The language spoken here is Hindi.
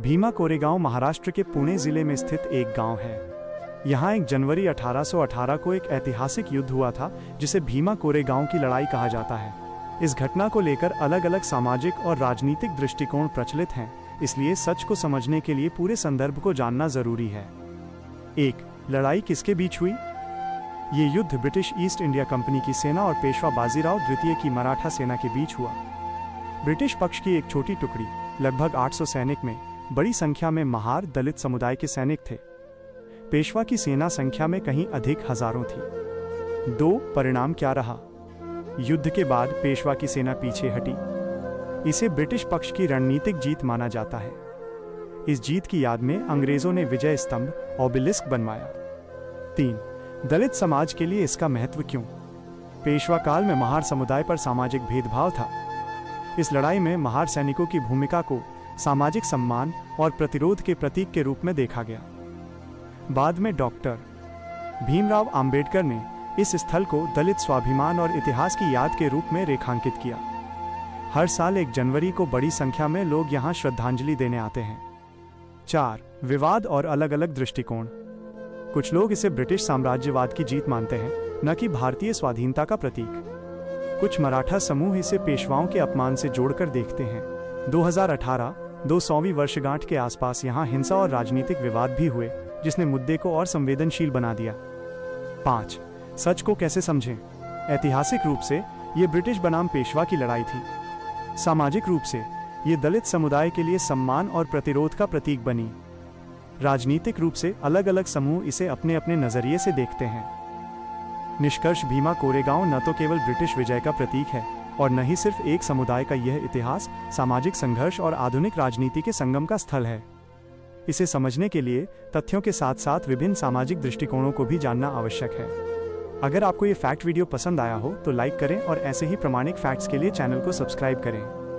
भीमा कोरेगांव महाराष्ट्र के पुणे जिले में स्थित एक गांव है। यहाँ 1 जनवरी 1818 को एक ऐतिहासिक युद्ध हुआ था जिसे भीमा कोरेगांव की लड़ाई कहा जाता है। इस घटना को लेकर अलग अलग सामाजिक और राजनीतिक दृष्टिकोण प्रचलित हैं, इसलिए सच को समझने के लिए पूरे संदर्भ को जानना जरूरी है। 1. लड़ाई किसके बीच हुई? ये युद्ध ब्रिटिश ईस्ट इंडिया कंपनी की सेना और पेशवा बाजीराव द्वितीय की मराठा सेना के बीच हुआ। ब्रिटिश पक्ष की एक छोटी टुकड़ी, लगभग 800 सैनिक में बड़ी संख्या में महार दलित समुदाय के सैनिक थे। पेशवा की सेना संख्या में कहीं अधिक हजारों थी। 2. परिणाम क्या रहा? युद्ध के बाद पेशवा की सेना पीछे हटी। इसे ब्रिटिश पक्ष की रणनीतिक जीत माना जाता है। इस जीत की याद में अंग्रेजों ने विजय स्तंभ ओबेलिस्क बनवाया। 3. दलित समाज के लिए इसका महत्व क्यों? पेशवा काल में महार समुदाय पर सामाजिक भेदभाव था। इस लड़ाई में महार सैनिकों की भूमिका को सामाजिक सम्मान और प्रतिरोध के प्रतीक के रूप में देखा गया। बाद में डॉक्टर भीमराव अंबेडकर ने इस स्थल को दलित स्वाभिमान और इतिहास की याद के रूप में रेखांकित किया। हर साल 1 जनवरी को बड़ी संख्या में लोग यहाँ श्रद्धांजलि देने आते हैं। 4. विवाद और अलग अलग दृष्टिकोण। कुछ लोग इसे ब्रिटिश साम्राज्यवाद की जीत मानते हैं, न कि भारतीय स्वाधीनता का प्रतीक। कुछ मराठा समूह इसे पेशवाओं के अपमान से जोड़कर देखते हैं। 2018 200वीं वर्षगांठ के आसपास यहाँ हिंसा और राजनीतिक विवाद भी हुए, जिसने मुद्दे को और संवेदनशील बना दिया। 5. सच को कैसे समझें? ऐतिहासिक रूप से ये ब्रिटिश बनाम पेशवा की लड़ाई थी। सामाजिक रूप से ये दलित समुदाय के लिए सम्मान और प्रतिरोध का प्रतीक बनी। राजनीतिक रूप से अलग अलग समूह इसे अपने अपने नजरिए से देखते हैं। निष्कर्ष: भीमा कोरेगांव न तो केवल ब्रिटिश विजय का प्रतीक है और न ही सिर्फ एक समुदाय का यह इतिहास, सामाजिक संघर्ष और आधुनिक राजनीति के संगम का स्थल है। इसे समझने के लिए तथ्यों के साथ साथ विभिन्न सामाजिक दृष्टिकोणों को भी जानना आवश्यक है। अगर आपको ये फैक्ट वीडियो पसंद आया हो तो लाइक करें और ऐसे ही प्रामाणिक फैक्ट्स के लिए चैनल को सब्सक्राइब करें।